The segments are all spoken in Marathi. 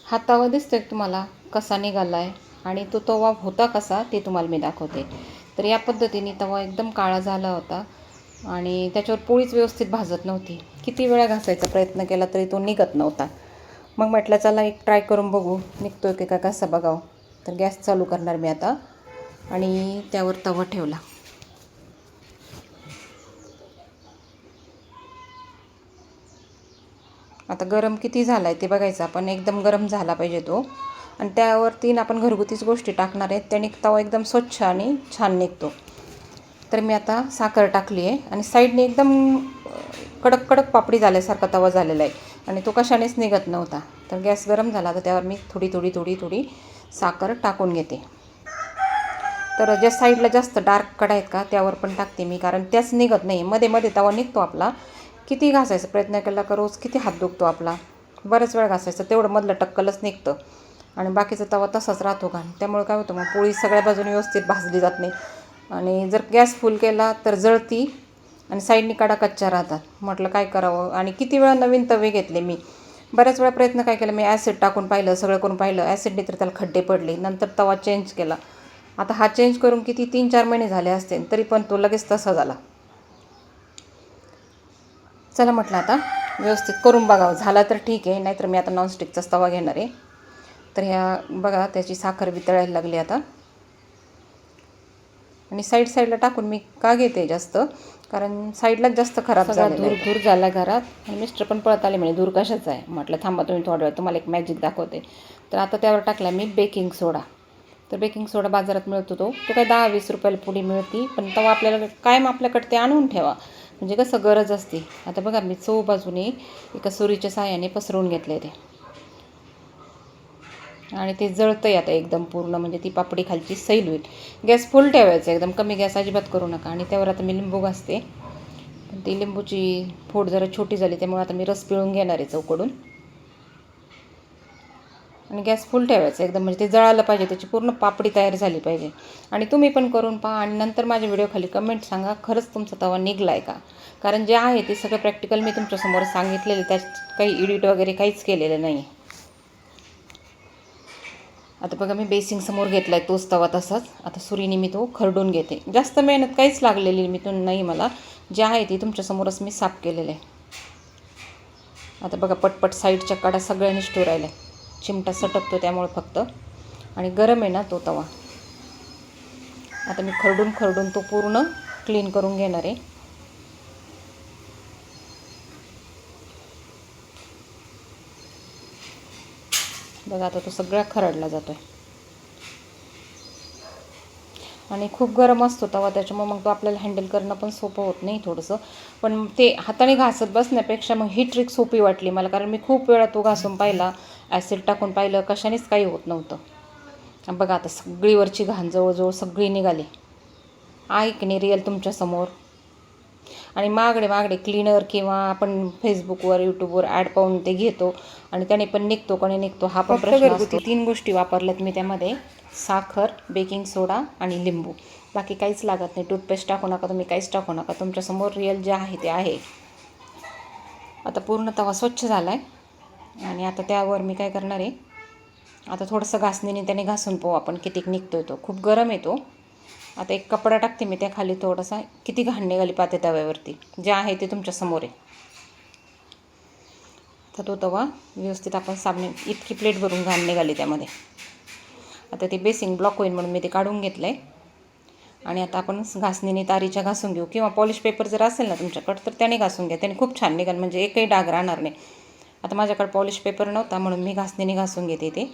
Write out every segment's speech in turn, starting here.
हा तवा दिसतोय तुम्हाला कसा निघाला आहे आणि तो तवा होता कसा ते तुम्हाला मी दाखवते. तर या पद्धतीने तवा एकदम काळा झाला होता आणि त्याच्यावर पोळीच व्यवस्थित भाजत नव्हती. किती वेळा घासायचा प्रयत्न केला तरी तो निघत नव्हता. मग म्हटलं चला एक ट्राय करून बघू निघतोय की काय कसा बघावं. तर गॅस चालू करणार मी आता आणि त्यावर तवा ठेवला. आता गरम किती झाला आहे ते बघायचं आपण. एकदम गरम झाला पाहिजे तो. आणि त्यावरती आपण घरगुतीच गोष्टी टाकणार आहेत, त्याने तवा एकदम स्वच्छ आणि छान निघतो. तर मी आता साखर टाकली आहे आणि साईडने एकदम कडक कडक पापडी झाल्यासारखा तवा झालेला आहे आणि तो कशानेच निघत नव्हता. तर गॅस गरम झाला तर त्यावर मी थोडी थोडी थोडी थोडी साखर टाकून घेते. तर ज्या साईडला जास्त डार्क कडा आहेत का त्यावर पण टाकते मी, कारण त्याच निघत नाही. मध्ये मध्ये तवा निघतो आपला. किती घासायचा प्रयत्न केला का रोज किती हात दुखतो आपला. बरेच वेळ घासायचं तेवढं मधलं टक्कलच निघतं आणि बाकीचा तवा तसाच राहतो घाण. त्यामुळे काय होतं मग पोळी सगळ्या बाजूने व्यवस्थित भाजली जात नाही आणि जर गॅस फुल केला तर जळती आणि साईडनी कडा कच्च्या राहतात. म्हटलं काय करावं आणि किती वेळा नवीन तवे घेतले मी. बऱ्याच वेळा प्रयत्न काय केला मी, ॲसिड टाकून पाहिलं, सगळं करून पाहिलं, ॲसिडने तर त्याला खड्डे पडले. नंतर तवा चेंज केला. आता हा चेंज करून किती 3-4 महिने झाले असते तरी पण तो लगेच तसा झाला. चला म्हटलं आता व्यवस्थित करून बघावं. झाला तर ठीक आहे, नाहीतर मी आता नॉनस्टिकचाच तवा घेणार आहे. तर ह्या बघा त्याची साखर वितळायला लागली आता. आणि साईडला टाकून मी का घेते जास्त, कारण साईडलाच जास्त खराब झाला. धूर धूर झाला घरात आणि मिस्टर पण पळत आले म्हणे धूर कशाचा आहे. म्हटलं थांबा तुम्ही थोडा वेळ, तुम्हाला एक मॅजिक दाखवते. तर आता त्यावर टाकला मी बेकिंग सोडा. तर बेकिंग सोडा बाजारात मिळतो तो काय 10-20 रुपयाला पुडी मिळते. पण तेव्हा आपल्याला कायम आपल्याकडे ते आणून ठेवा, म्हणजे कसं गरज असते. आता बघा मी चौ बाजूने एका सुरीच्या साहाय्याने पसरवून घेतले ते आणि ते जळतंय आता एकदम पूर्ण, म्हणजे ती पापडी खालची सैल होईल. गॅस फुल ठेवायचा, एकदम कमी गॅस अजिबात करू नका. आणि त्यावर आता मी लिंबू घासते. पण ती लिंबूची फोड जरा छोटी झाली त्यामुळे आता मी रस पिळून घेणार आहे चौकडून. आणि गॅस फुल ठेवायचा एकदम, म्हणजे ते जळालं पाहिजे, त्याची पूर्ण पापडी तयार झाली पाहिजे. आणि तुम्ही पण करून पहा आणि नंतर माझ्या व्हिडिओ खाली कमेंट सांगा खरंच तुमचा तवा निघला आहे का. कारण जे आहे ते सगळं प्रॅक्टिकल मी तुमच्यासमोर सांगितलेलं, त्यात काही एडिट वगैरे काहीच केलेलं नाही. आता बघा मी बेसिंग समोर घेतला आहे तोच तवा तसाच. आता सुरीने मी तो खरडून घेते. जास्त मेहनत काहीच लागलेली मी तो नाही मला, जे आहे ते तुमच्यासमोरच मी साफ केलेलं आहे. आता बघा पटपट साईडच्या कडा सगळ्या निष्ठू राहिल्या. चिमटा सटकतो त्यामुळे फक्त. आणि गरम आहे ना तो तवा. आता मी खरडून तो पूर्ण क्लीन करून घेणार आहे. बघा आता तो सगळा खरडला जातो आहे आणि खूप गरम असतो तवा, त्याच्यामुळे मग तो आपल्याला हँडल करणं पण सोपं होत नाही थोडंसं. पण ते हाताने घासत बसण्यापेक्षा मग ही ट्रिक सोपी वाटली मला, कारण मी खूप वेळा तो घासून पाहिला, ॲसिड टाकून पाहिलं, कशानेच काही होत नव्हतं. बघा आता सगळीवरची घाण जवळजवळ सगळी निघाली आहे की नाही रिअल तुमच्यासमोर. आणि मागडे क्लीनर किंवा आपण फेसबुकवर यूट्यूबवर ॲड पाहून ते घेतो आणि त्याने पण निघतो कोणी निघतो हा पण प्रश्न असतो. 3 गोष्टी वापरल्यात मी त्यामध्ये, साखर, बेकिंग सोडा आणि लिंबू. बाकी काहीच लागत नाही. टूथपेस्ट टाकू नका तुम्ही, काहीच टाकू नका. तुमच्यासमोर रिअल जे आहे ते आहे. आता पूर्ण तवा स्वच्छ झाला आहे आणि आता त्यावर मी काय करणार आहे, आता थोडंसं घासणीने त्याने घासून पाहू आपण किती निघतोय तो. खूप गरम आहे तो. आता एक कपडा टाकते मी त्या खाली थोडासा, किती घाण निघाली पाते तव्यावरती. जे आहे ते तुमच्यासमोर आहे. तर तो तवा व्यवस्थित आपण साबणे इतकी प्लेट भरून घाण निघाली त्यामध्ये. आता ते बेसिंग ब्लॉक होईल म्हणून मी ते काढून घेतलं आहे. आणि आता आपण घासणीने तारीच्या घासून घेऊ किंवा पॉलिश पेपर जर असेल ना तुमच्याकडं तर त्याने घासून घ्या, त्याने खूप छान निघाल, म्हणजे एकही डाग राहणार नाही. आता माझ्याकडे पॉलिश पेपर नव्हता म्हणून मी घासणीने घासून घेते. ते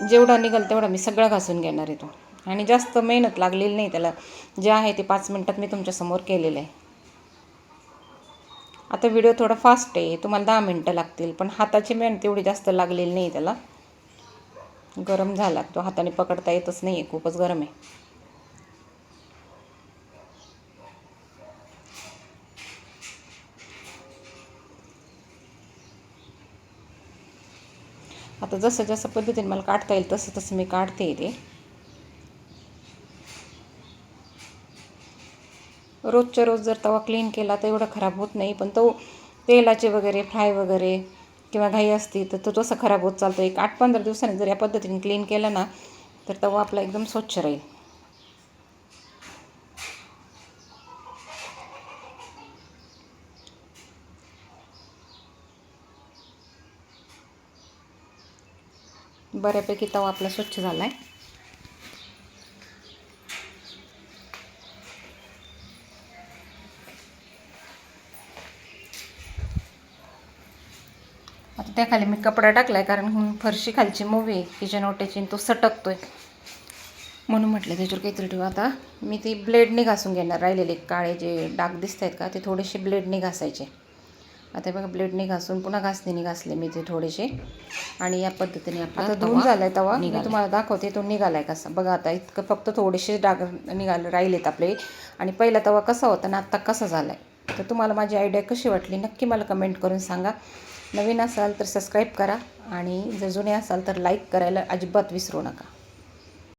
जेवढा निघाल तेवढा मी सगळं घासून घेणार आहे तो. आणि जास्त मेहनत लागलेली नाही त्याला, जे आहे ते 5 मिनटात मी तुमच्यासमोर केलेलं आहे. आता व्हिडिओ थोडा फास्ट आहे, तुम्हाला 10 मिनटं लागतील, पण हाताची मेहनत एवढी जास्त लागलेली नाही त्याला. गरम झाला तो, हाताने पकडता येतच नाही आहे, खूपच गरम आहे. आता जसं पद्धतीने मला काढता येईल तसं मी काढते ते. रोजच्या रोज जर तवा क्लीन केला तर एवढं खराब होत नाही, पण तो तेलाचे वगैरे फ्राय वगैरे किंवा घाई असती तर तो तसा खराब होत चालतो. एक 8-15 दिवसांनी जर या पद्धतीने क्लीन केला ना तर तवा आपला एकदम स्वच्छ राहील. बऱ्यापैकी तवा आपला स्वच्छ झाला आहे. आता त्याखाली मी कपडा टाकला आहे कारण फरशी खालची मूवी आहे किचन ओट्याची तो सटकतोय म्हणून म्हटलं त्याच्यावर काहीतरी ठेवू. आता मी ती ब्लेडने घासून घेणार. राहिलेले काळे जे डाग दिसत आहेत का ते थोडेसे ब्लेडने घासायचे. आता बघा ब्लेडने घासून पुन्हा घासणीने घासले मी ते थोडेसे आणि या पद्धतीने आता धुवून झाला आहे तवा. मी तुम्हाला दाखवते तो निघाला आहे कसा. बघा आता इतकं फक्त थोडेसे डाग राहिलेत आपले. आणि पहिला तवा कसा होता ना आत्ता कसा झाला आहे. तर तुम्हाला माझी आयडिया कशी वाटली नक्की मला कमेंट करून सांगा. नवीन असाल तर सबस्क्राईब करा आणि जर जुने असाल तर लाईक करायला अजिबात विसरू नका.